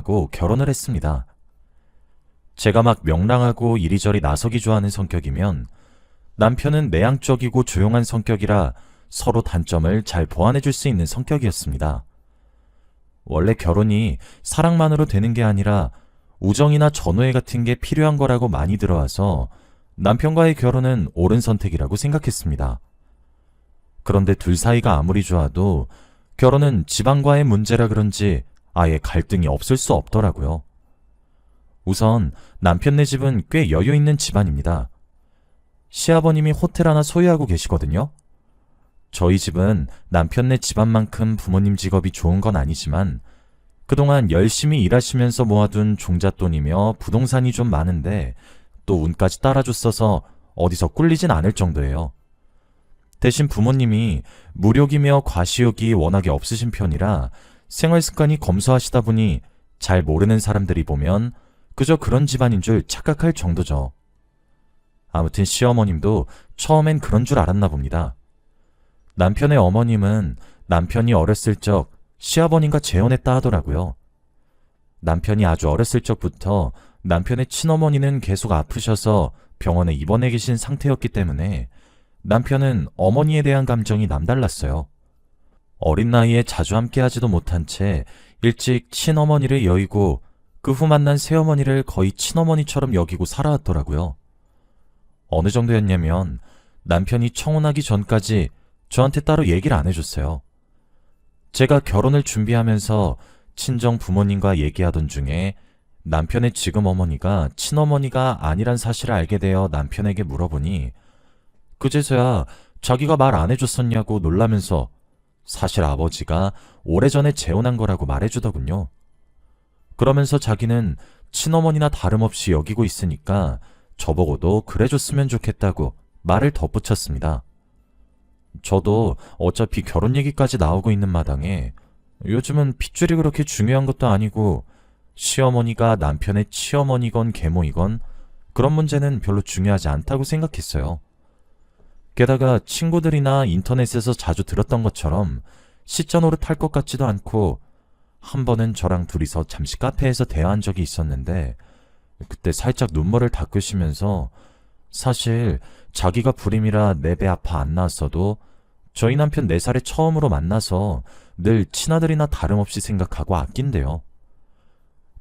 생각하고 결혼을 했습니다. 제가 막 명랑하고 이리저리 나서기 좋아하는 성격이면 남편은 내향적이고 조용한 성격이라 서로 단점을 잘 보완해 줄 수 있는 성격이었습니다. 원래 결혼이 사랑만으로 되는 게 아니라 우정이나 전우애 같은 게 필요한 거라고 많이 들어와서 남편과의 결혼은 옳은 선택이라고 생각했습니다. 그런데 둘 사이가 아무리 좋아도 결혼은 집안과의 문제라 그런지 아예 갈등이 없을 수 없더라고요. 우선 남편네 집은 꽤 여유 있는 집안입니다. 시아버님이 호텔 하나 소유하고 계시거든요. 저희 집은 남편네 집안만큼 부모님 직업이 좋은 건 아니지만 그동안 열심히 일하시면서 모아둔 종잣돈이며 부동산이 좀 많은데 또 운까지 따라줬어서 어디서 꿀리진 않을 정도예요. 대신 부모님이 무력이며 과시욕이 워낙에 없으신 편이라 생활 습관이 검소하시다 보니 잘 모르는 사람들이 보면 그저 그런 집안인 줄 착각할 정도죠. 아무튼 시어머님도 처음엔 그런 줄 알았나 봅니다. 남편의 어머님은 남편이 어렸을 적 시아버님과 재혼했다 하더라고요. 남편이 아주 어렸을 적부터 남편의 친어머니는 계속 아프셔서 병원에 입원해 계신 상태였기 때문에 남편은 어머니에 대한 감정이 남달랐어요. 어린 나이에 자주 함께하지도 못한 채 일찍 친어머니를 여의고 그 후 만난 새어머니를 거의 친어머니처럼 여기고 살아왔더라고요. 어느 정도였냐면 남편이 청혼하기 전까지 저한테 따로 얘기를 안 해줬어요. 제가 결혼을 준비하면서 친정 부모님과 얘기하던 중에 남편의 지금 어머니가 친어머니가 아니란 사실을 알게 되어 남편에게 물어보니 그제서야 자기가 말 안 해줬었냐고 놀라면서 사실 아버지가 오래전에 재혼한 거라고 말해주더군요. 그러면서 자기는 친어머니나 다름없이 여기고 있으니까 저보고도 그래줬으면 좋겠다고 말을 덧붙였습니다. 저도 어차피 결혼 얘기까지 나오고 있는 마당에 요즘은 핏줄이 그렇게 중요한 것도 아니고 시어머니가 남편의 치어머니건 계모이건 그런 문제는 별로 중요하지 않다고 생각했어요. 게다가 친구들이나 인터넷에서 자주 들었던 것처럼 시자 노릇할 것 같지도 않고 한 번은 저랑 둘이서 잠시 카페에서 대화한 적이 있었는데 그때 살짝 눈물을 닦으시면서 사실 자기가 불임이라 내 배 아파 안 나왔어도 저희 남편 4살에 처음으로 만나서 늘 친아들이나 다름없이 생각하고 아낀대요.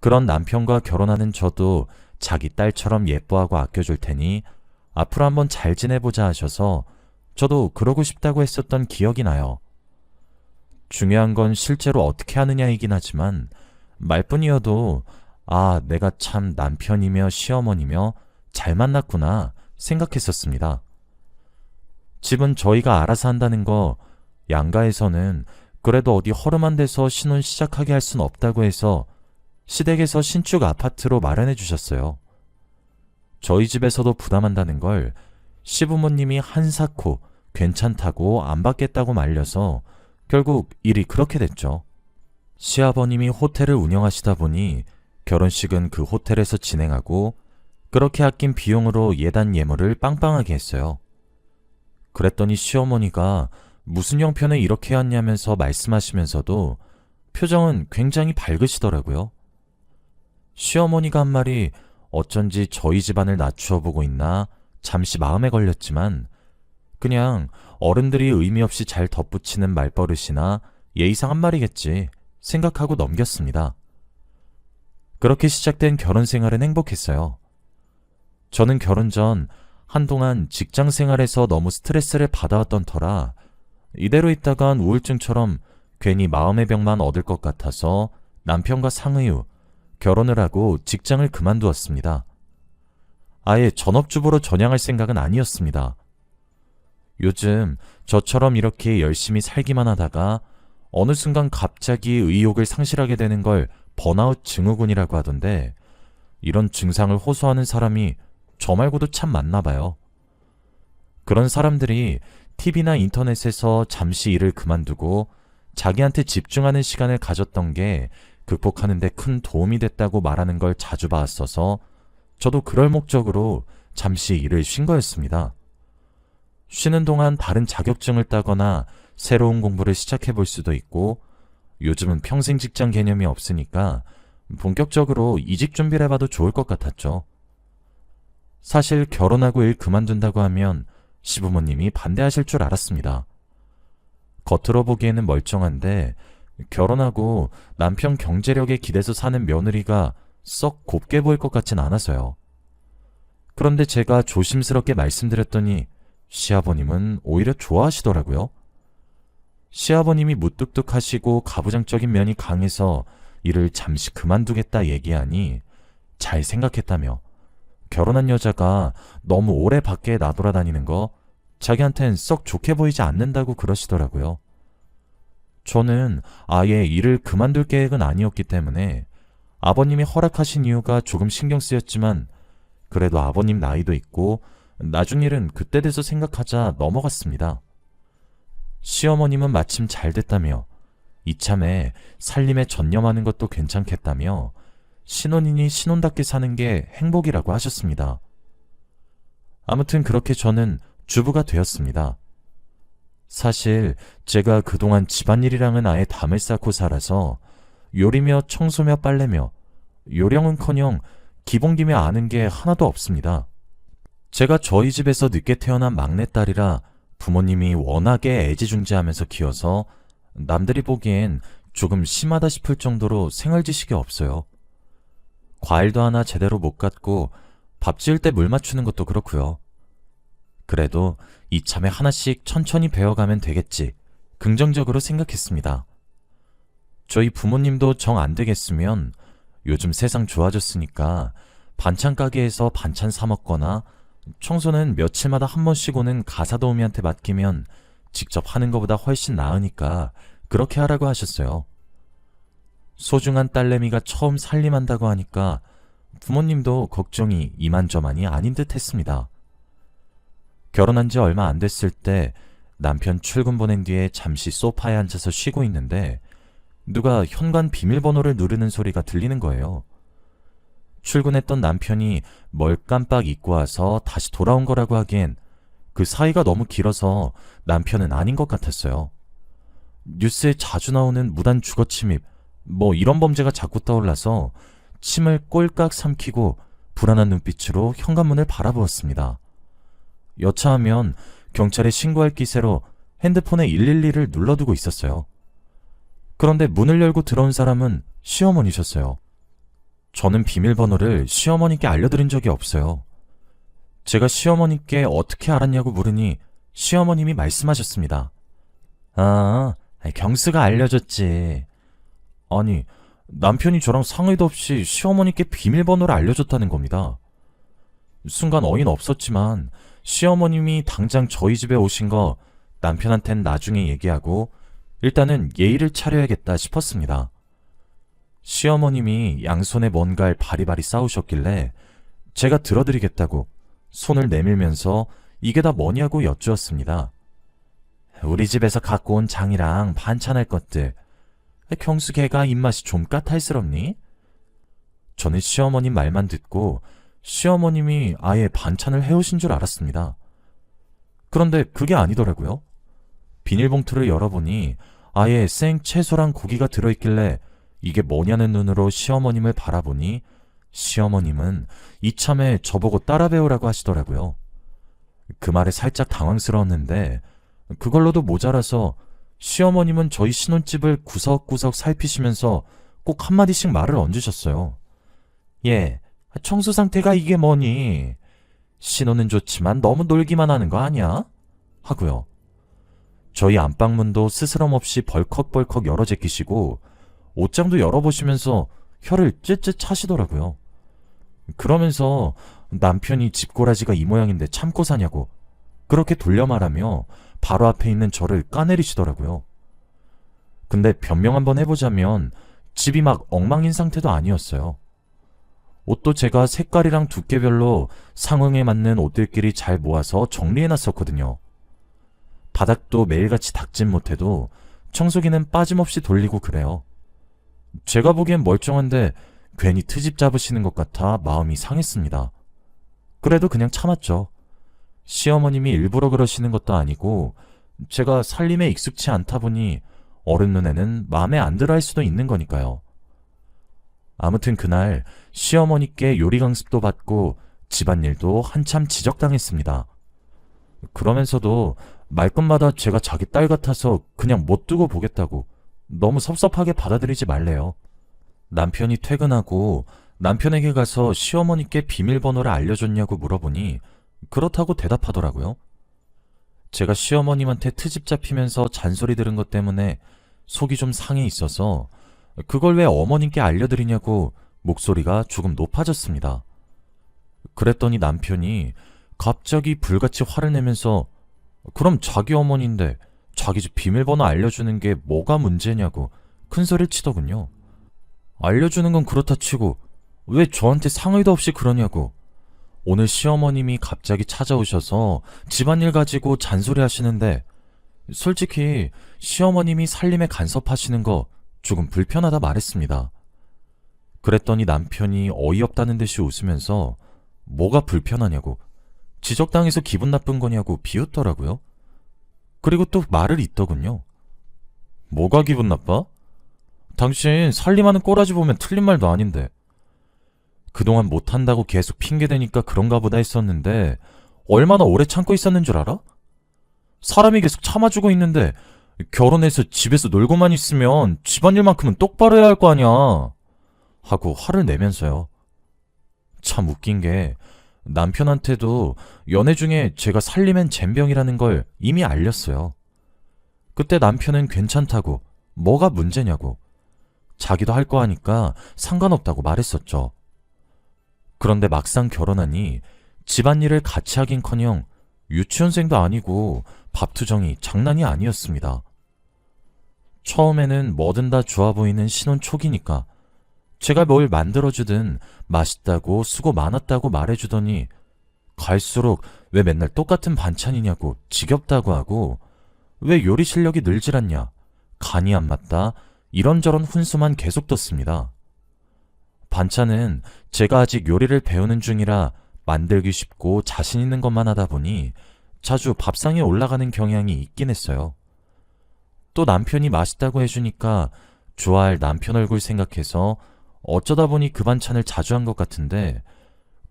그런 남편과 결혼하는 저도 자기 딸처럼 예뻐하고 아껴줄 테니 앞으로 한번 잘 지내보자 하셔서 저도 그러고 싶다고 했었던 기억이 나요. 중요한 건 실제로 어떻게 하느냐이긴 하지만 말뿐이어도 아, 내가 참 남편이며 시어머니며 잘 만났구나 생각했었습니다. 집은 저희가 알아서 한다는 거 양가에서는 그래도 어디 허름한 데서 신혼 시작하게 할 순 없다고 해서 시댁에서 신축 아파트로 마련해 주셨어요. 저희 집에서도 부담한다는 걸 시부모님이 한사코 괜찮다고 안 받겠다고 말려서 결국 일이 그렇게 됐죠. 시아버님이 호텔을 운영하시다 보니 결혼식은 그 호텔에서 진행하고 그렇게 아낀 비용으로 예단 예물을 빵빵하게 했어요. 그랬더니 시어머니가 무슨 형편에 이렇게 왔냐면서 말씀하시면서도 표정은 굉장히 밝으시더라고요. 시어머니가 한 말이 어쩐지 저희 집안을 낮추어 보고 있나 잠시 마음에 걸렸지만 그냥 어른들이 의미 없이 잘 덧붙이는 말버릇이나 예의상 한 말이겠지 생각하고 넘겼습니다. 그렇게 시작된 결혼 생활은 행복했어요. 저는 결혼 전 한동안 직장 생활에서 너무 스트레스를 받아왔던 터라 이대로 있다간 우울증처럼 괜히 마음의 병만 얻을 것 같아서 남편과 상의 후 결혼을 하고 직장을 그만두었습니다. 아예 전업주부로 전향할 생각은 아니었습니다. 요즘 저처럼 이렇게 열심히 살기만 하다가 어느 순간 갑자기 의욕을 상실하게 되는 걸 번아웃 증후군이라고 하던데 이런 증상을 호소하는 사람이 저 말고도 참 많나 봐요. 그런 사람들이 TV나 인터넷에서 잠시 일을 그만두고 자기한테 집중하는 시간을 가졌던 게 극복하는 데 큰 도움이 됐다고 말하는 걸 자주 봤어서 저도 그럴 목적으로 잠시 일을 쉰 거였습니다. 쉬는 동안 다른 자격증을 따거나 새로운 공부를 시작해 볼 수도 있고 요즘은 평생 직장 개념이 없으니까 본격적으로 이직 준비를 해봐도 좋을 것 같았죠. 사실 결혼하고 일 그만둔다고 하면 시부모님이 반대하실 줄 알았습니다. 겉으로 보기에는 멀쩡한데 결혼하고 남편 경제력에 기대서 사는 며느리가 썩 곱게 보일 것 같진 않아서요. 그런데 제가 조심스럽게 말씀드렸더니 시아버님은 오히려 좋아하시더라고요. 시아버님이 무뚝뚝하시고 가부장적인 면이 강해서 일을 잠시 그만두겠다 얘기하니 잘 생각했다며 결혼한 여자가 너무 오래 밖에 나돌아다니는 거 자기한텐 썩 좋게 보이지 않는다고 그러시더라고요. 저는 아예 일을 그만둘 계획은 아니었기 때문에 아버님이 허락하신 이유가 조금 신경 쓰였지만 그래도 아버님 나이도 있고 나중 일은 그때 돼서 생각하자 넘어갔습니다. 시어머님은 마침 잘 됐다며 이참에 살림에 전념하는 것도 괜찮겠다며 신혼이니 신혼답게 사는 게 행복이라고 하셨습니다. 아무튼 그렇게 저는 주부가 되었습니다. 사실 제가 그동안 집안일이랑은 아예 담을 쌓고 살아서 요리며 청소며 빨래며 요령은커녕 기본기며 아는 게 하나도 없습니다. 제가 저희 집에서 늦게 태어난 막내딸이라 부모님이 워낙에 애지중지하면서 키워서 남들이 보기엔 조금 심하다 싶을 정도로 생활 지식이 없어요. 과일도 하나 제대로 못 갖고 밥 지을 때 물 맞추는 것도 그렇고요. 그래도 이참에 하나씩 천천히 배워가면 되겠지 긍정적으로 생각했습니다. 저희 부모님도 정 안 되겠으면 요즘 세상 좋아졌으니까 반찬 가게에서 반찬 사 먹거나 청소는 며칠마다 한 번씩 오는 가사도우미한테 맡기면 직접 하는 것보다 훨씬 나으니까 그렇게 하라고 하셨어요. 소중한 딸내미가 처음 살림한다고 하니까 부모님도 걱정이 이만저만이 아닌 듯 했습니다. 결혼한 지 얼마 안 됐을 때 남편 출근 보낸 뒤에 잠시 소파에 앉아서 쉬고 있는데 누가 현관 비밀번호를 누르는 소리가 들리는 거예요. 출근했던 남편이 뭘 깜빡 잊고 와서 다시 돌아온 거라고 하기엔 그 사이가 너무 길어서 남편은 아닌 것 같았어요. 뉴스에 자주 나오는 무단 주거침입 뭐 이런 범죄가 자꾸 떠올라서 침을 꼴깍 삼키고 불안한 눈빛으로 현관문을 바라보았습니다. 여차하면 경찰에 신고할 기세로 핸드폰에 112를 눌러두고 있었어요. 그런데 문을 열고 들어온 사람은 시어머니셨어요. 저는 비밀번호를 시어머니께 알려드린 적이 없어요. 제가 시어머니께 어떻게 알았냐고 물으니 시어머님이 말씀하셨습니다. 아, 경수가 알려줬지. 아니, 남편이 저랑 상의도 없이 시어머니께 비밀번호를 알려줬다는 겁니다. 순간 어이는 없었지만 시어머님이 당장 저희 집에 오신 거 남편한텐 나중에 얘기하고 일단은 예의를 차려야겠다 싶었습니다. 시어머님이 양손에 뭔가를 바리바리 싸우셨길래 제가 들어드리겠다고 손을 내밀면서 이게 다 뭐냐고 여쭈었습니다. 우리 집에서 갖고 온 장이랑 반찬할 것들. 경수 걔가 입맛이 좀 까탈스럽니? 저는 시어머님 말만 듣고 시어머님이 아예 반찬을 해오신 줄 알았습니다. 그런데 그게 아니더라고요. 비닐봉투를 열어보니 아예 생 채소랑 고기가 들어있길래 이게 뭐냐는 눈으로 시어머님을 바라보니 시어머님은 이참에 저보고 따라 배우라고 하시더라고요. 그 말에 살짝 당황스러웠는데 그걸로도 모자라서 시어머님은 저희 신혼집을 구석구석 살피시면서 꼭 한마디씩 말을 얹으셨어요. 예, 청소 상태가 이게 뭐니? 신혼은 좋지만 너무 놀기만 하는 거 아니야? 하고요. 저희 안방문도 스스럼 없이 벌컥벌컥 열어 제끼시고 옷장도 열어보시면서 혀를 쯧쯧 차시더라고요. 그러면서 남편이 집꼬라지가 이 모양인데 참고 사냐고 그렇게 돌려 말하며 바로 앞에 있는 저를 까내리시더라고요. 근데 변명 한번 해보자면 집이 막 엉망인 상태도 아니었어요. 옷도 제가 색깔이랑 두께별로 상황에 맞는 옷들끼리 잘 모아서 정리해놨었거든요. 바닥도 매일같이 닦진 못해도 청소기는 빠짐없이 돌리고 그래요. 제가 보기엔 멀쩡한데 괜히 트집 잡으시는 것 같아 마음이 상했습니다. 그래도 그냥 참았죠. 시어머님이 일부러 그러시는 것도 아니고 제가 살림에 익숙치 않다 보니 어른 눈에는 마음에 안 들어 할 수도 있는 거니까요. 아무튼 그날 시어머니께 요리 강습도 받고 집안일도 한참 지적당했습니다. 그러면서도 말끝마다 제가 자기 딸 같아서 그냥 못 두고 보겠다고 너무 섭섭하게 받아들이지 말래요. 남편이 퇴근하고 남편에게 가서 시어머니께 비밀번호를 알려줬냐고 물어보니 그렇다고 대답하더라고요. 제가 시어머님한테 트집 잡히면서 잔소리 들은 것 때문에 속이 좀 상해 있어서 그걸 왜 어머님께 알려드리냐고 목소리가 조금 높아졌습니다. 그랬더니 남편이 갑자기 불같이 화를 내면서 그럼 자기 어머니인데 자기 집 비밀번호 알려주는 게 뭐가 문제냐고 큰 소리를 치더군요. 알려주는 건 그렇다 치고 왜 저한테 상의도 없이 그러냐고. 오늘 시어머님이 갑자기 찾아오셔서 집안일 가지고 잔소리 하시는데 솔직히 시어머님이 살림에 간섭하시는 거 조금 불편하다 말했습니다. 그랬더니 남편이 어이없다는 듯이 웃으면서 뭐가 불편하냐고, 지적당해서 기분 나쁜 거냐고 비웃더라고요. 그리고 또 말을 잇더군요. 뭐가 기분 나빠? 당신 살림하는 꼬라지 보면 틀린 말도 아닌데. 그동안 못한다고 계속 핑계대니까 그런가 보다 했었는데 얼마나 오래 참고 있었는 줄 알아? 사람이 계속 참아주고 있는데 결혼해서 집에서 놀고만 있으면 집안일만큼은 똑바로 해야 할 거 아니야 하고 화를 내면서요. 참 웃긴 게 남편한테도 연애 중에 제가 살림엔 젬병이라는 걸 이미 알렸어요. 그때 남편은 괜찮다고, 뭐가 문제냐고, 자기도 할 거 하니까 상관없다고 말했었죠. 그런데 막상 결혼하니 집안일을 같이 하긴커녕 유치원생도 아니고 밥투정이 장난이 아니었습니다. 처음에는 뭐든 다 좋아 보이는 신혼 초기니까 제가 뭘 만들어주든 맛있다고 수고 많았다고 말해주더니 갈수록 왜 맨날 똑같은 반찬이냐고 지겹다고 하고 왜 요리 실력이 늘질 않냐, 간이 안 맞다, 이런저런 훈수만 계속 떴습니다. 반찬은 제가 아직 요리를 배우는 중이라 만들기 쉽고 자신 있는 것만 하다 보니 자주 밥상에 올라가는 경향이 있긴 했어요. 또 남편이 맛있다고 해주니까 좋아할 남편 얼굴 생각해서 어쩌다 보니 그 반찬을 자주 한 것 같은데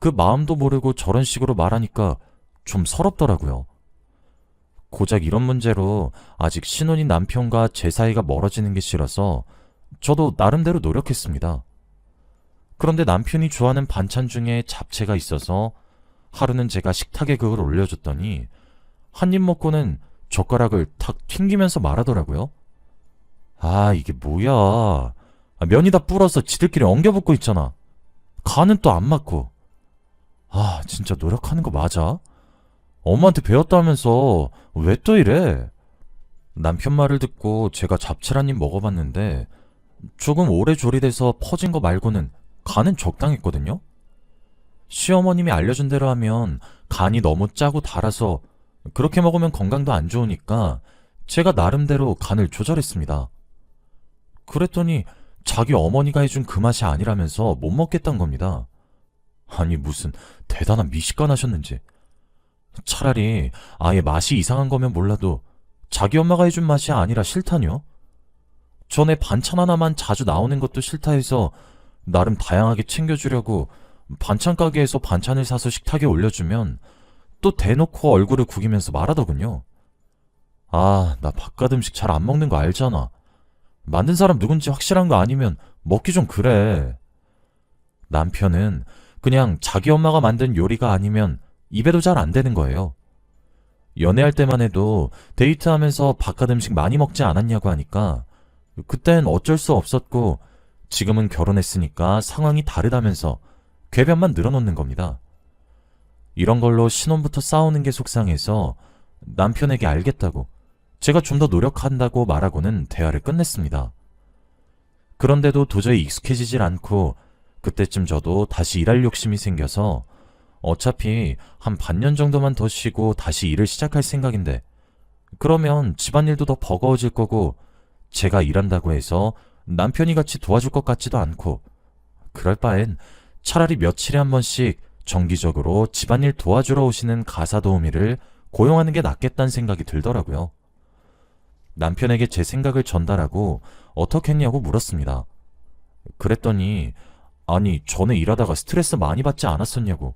그 마음도 모르고 저런 식으로 말하니까 좀 서럽더라고요. 고작 이런 문제로 아직 신혼인 남편과 제 사이가 멀어지는 게 싫어서 저도 나름대로 노력했습니다. 그런데 남편이 좋아하는 반찬 중에 잡채가 있어서 하루는 제가 식탁에 그걸 올려줬더니 한 입 먹고는 젓가락을 탁 튕기면서 말하더라고요. 아, 이게 뭐야. 면이 다 불어서 지들끼리 엉겨붙고 있잖아. 간은 또 안 맞고. 아, 진짜 노력하는 거 맞아? 엄마한테 배웠다면서 왜 또 이래? 남편 말을 듣고 제가 잡채 한 입 먹어봤는데 조금 오래 조리돼서 퍼진 거 말고는 간은 적당했거든요. 시어머님이 알려준 대로 하면 간이 너무 짜고 달아서 그렇게 먹으면 건강도 안 좋으니까 제가 나름대로 간을 조절했습니다. 그랬더니 자기 어머니가 해준 그 맛이 아니라면서 못 먹겠단 겁니다. 아니 무슨 대단한 미식가 하셨는지. 차라리 아예 맛이 이상한 거면 몰라도 자기 엄마가 해준 맛이 아니라 싫다뇨? 전에 반찬 하나만 자주 나오는 것도 싫다 해서 나름 다양하게 챙겨주려고 반찬 가게에서 반찬을 사서 식탁에 올려주면 또 대놓고 얼굴을 구기면서 말하더군요. 아, 나 바깥 음식 잘 안 먹는 거 알잖아. 만든 사람 누군지 확실한 거 아니면 먹기 좀 그래. 남편은 그냥 자기 엄마가 만든 요리가 아니면 입에도 잘 안 되는 거예요. 연애할 때만 해도 데이트하면서 바깥 음식 많이 먹지 않았냐고 하니까 그땐 어쩔 수 없었고 지금은 결혼했으니까 상황이 다르다면서 궤변만 늘어놓는 겁니다. 이런 걸로 신혼부터 싸우는 게 속상해서 남편에게 알겠다고 제가 좀 더 노력한다고 말하고는 대화를 끝냈습니다. 그런데도 도저히 익숙해지질 않고 그때쯤 저도 다시 일할 욕심이 생겨서 어차피 한 반년 정도만 더 쉬고 다시 일을 시작할 생각인데 그러면 집안일도 더 버거워질 거고 제가 일한다고 해서 남편이 같이 도와줄 것 같지도 않고 그럴 바엔 차라리 며칠에 한 번씩 정기적으로 집안일 도와주러 오시는 가사 도우미를 고용하는 게 낫겠다는 생각이 들더라고요. 남편에게 제 생각을 전달하고 어떻게 했냐고 물었습니다. 그랬더니 아니, 전에 일하다가 스트레스 많이 받지 않았었냐고.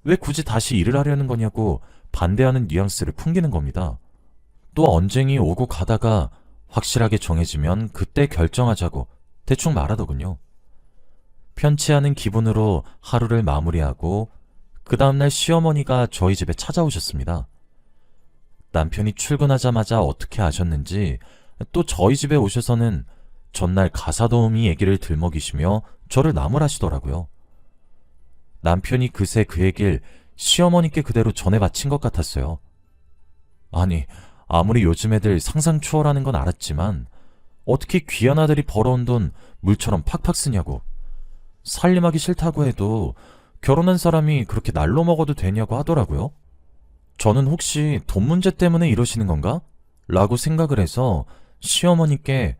왜 굳이 다시 일을 하려는 거냐고 반대하는 뉘앙스를 풍기는 겁니다. 또 언쟁이 오고 가다가 확실하게 정해지면 그때 결정하자고 대충 말하더군요. 편치 않은 기분으로 하루를 마무리하고 그 다음날 시어머니가 저희 집에 찾아오셨습니다. 남편이 출근하자마자 어떻게 아셨는지 또 저희 집에 오셔서는 전날 가사도우미 얘기를 들먹이시며 저를 나무라시더라고요. 남편이 그새 그 얘길 시어머니께 그대로 전해 바친 것 같았어요. 아니, 아무리 요즘 애들 상상 초월하는 건 알았지만 어떻게 귀한 아들이 벌어온 돈 물처럼 팍팍 쓰냐고. 살림하기 싫다고 해도 결혼한 사람이 그렇게 날로 먹어도 되냐고 하더라고요. 저는 혹시 돈 문제 때문에 이러시는 건가? 라고 생각을 해서 시어머니께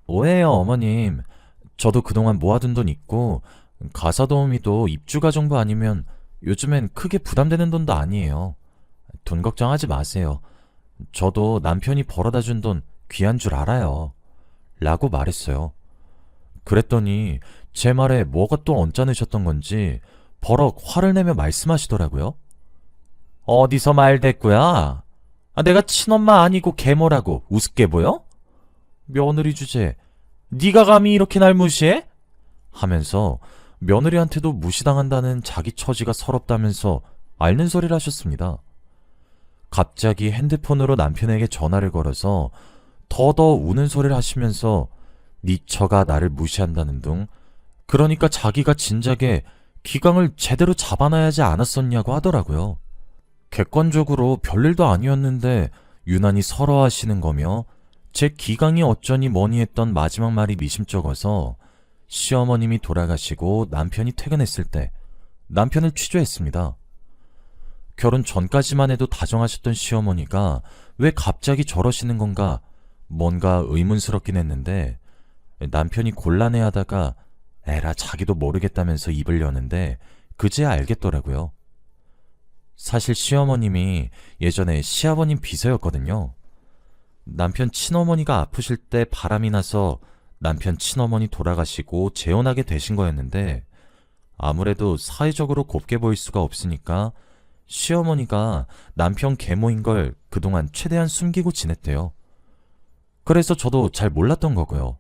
오해요, 어머님. 저도 그동안 모아둔 돈 있고 가사도우미도 입주가 정도 아니면 요즘엔 크게 부담되는 돈도 아니에요. 돈 걱정하지 마세요. 저도 남편이 벌어다 준 돈 귀한 줄 알아요. 라고 말했어요. 그랬더니 제 말에 뭐가 또 언짢으셨던 건지 버럭 화를 내며 말씀하시더라고요. 어디서 말 됐구야? 내가 친엄마 아니고 계모라고 우습게 보여? 며느리 주제, 네가 감히 이렇게 날 무시해? 하면서 며느리한테도 무시당한다는 자기 처지가 서럽다면서 앓는 소리를 하셨습니다. 갑자기 핸드폰으로 남편에게 전화를 걸어서 더더 우는 소리를 하시면서 네 처가 나를 무시한다는 둥, 그러니까 자기가 진작에 기강을 제대로 잡아놔야지 않았었냐고 하더라고요. 객관적으로 별일도 아니었는데 유난히 서러워하시는 거며 제 기강이 어쩌니 뭐니 했던 마지막 말이 미심쩍어서 시어머님이 돌아가시고 남편이 퇴근했을 때 남편을 취조했습니다. 결혼 전까지만 해도 다정하셨던 시어머니가 왜 갑자기 저러시는 건가 뭔가 의문스럽긴 했는데 남편이 곤란해하다가 에라 자기도 모르겠다면서 입을 여는데 그제야 알겠더라고요. 사실 시어머님이 예전에 시아버님 비서였거든요. 남편 친어머니가 아프실 때 바람이 나서 남편 친어머니 돌아가시고 재혼하게 되신 거였는데 아무래도 사회적으로 곱게 보일 수가 없으니까 시어머니가 남편 계모인 걸 그동안 최대한 숨기고 지냈대요. 그래서 저도 잘 몰랐던 거고요.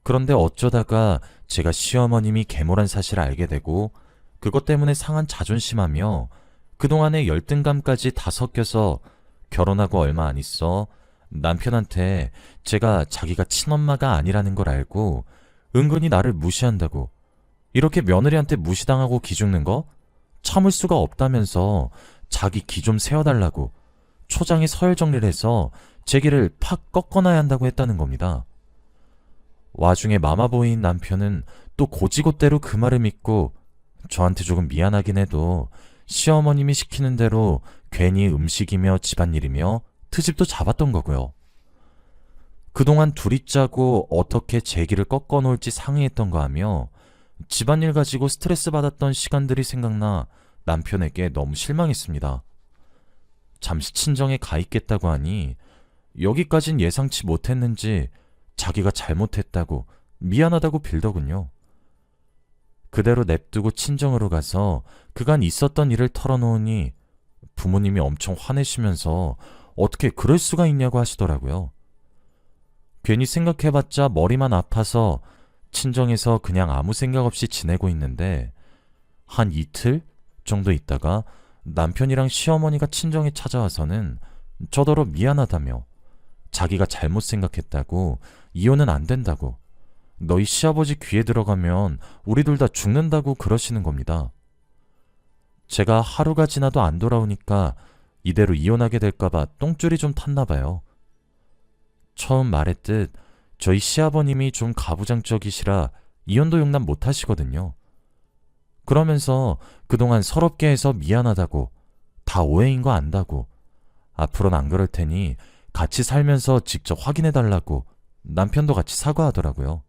그런데 어쩌다가 제가 시어머님이 계모란 사실을 알게 되고 그것 때문에 상한 자존심하며 그동안의 열등감까지 다 섞여서 결혼하고 얼마 안 있어 남편한테 제가 자기가 친엄마가 아니라는 걸 알고 은근히 나를 무시한다고 이렇게 며느리한테 무시당하고 기죽는 거 참을 수가 없다면서 자기 기 좀 세워달라고 초장에 서열 정리를 해서 제 길을 팍 꺾어놔야 한다고 했다는 겁니다. 와중에 마마보이인 남편은 또 고지고대로 그 말을 믿고 저한테 조금 미안하긴 해도 시어머님이 시키는 대로 괜히 음식이며 집안일이며 트집도 잡았던 거고요. 그동안 둘이 짜고 어떻게 제 길을 꺾어놓을지 상의했던가 하며 집안일 가지고 스트레스 받았던 시간들이 생각나 남편에게 너무 실망했습니다. 잠시 친정에 가 있겠다고 하니 여기까진 예상치 못했는지 자기가 잘못했다고 미안하다고 빌더군요. 그대로 냅두고 친정으로 가서 그간 있었던 일을 털어놓으니 부모님이 엄청 화내시면서 어떻게 그럴 수가 있냐고 하시더라고요. 괜히 생각해봤자 머리만 아파서 친정에서 그냥 아무 생각 없이 지내고 있는데 한 이틀 정도 있다가 남편이랑 시어머니가 친정에 찾아와서는 저더러 미안하다며 자기가 잘못 생각했다고 이혼은 안 된다고 너희 시아버지 귀에 들어가면 우리 둘 다 죽는다고 그러시는 겁니다. 제가 하루가 지나도 안 돌아오니까 이대로 이혼하게 될까봐 똥줄이 좀 탔나 봐요. 처음 말했듯 저희 시아버님이 좀 가부장적이시라 이혼도 용납 못 하시거든요. 그러면서 그동안 서럽게 해서 미안하다고 다 오해인 거 안다고 앞으로는 안 그럴 테니 같이 살면서 직접 확인해달라고 남편도 같이 사과하더라고요.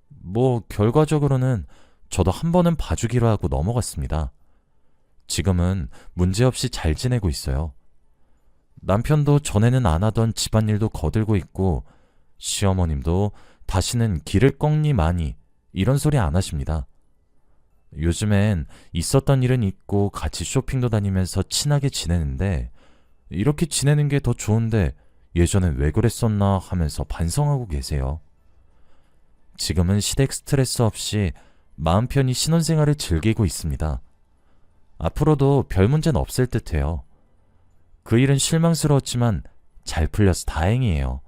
뭐 결과적으로는 저도 한 번은 봐주기로 하고 넘어갔습니다. 지금은 문제없이 잘 지내고 있어요. 남편도 전에는 안 하던 집안일도 거들고 있고 시어머님도 다시는 길을 꺾니 마니 이런 소리 안 하십니다. 요즘엔 있었던 일은 잊고 같이 쇼핑도 다니면서 친하게 지내는데 이렇게 지내는 게 더 좋은데 예전엔 왜 그랬었나 하면서 반성하고 계세요. 지금은 시댁 스트레스 없이 마음 편히 신혼생활을 즐기고 있습니다. 앞으로도 별 문제는 없을 듯해요. 그 일은 실망스러웠지만 잘 풀려서 다행이에요.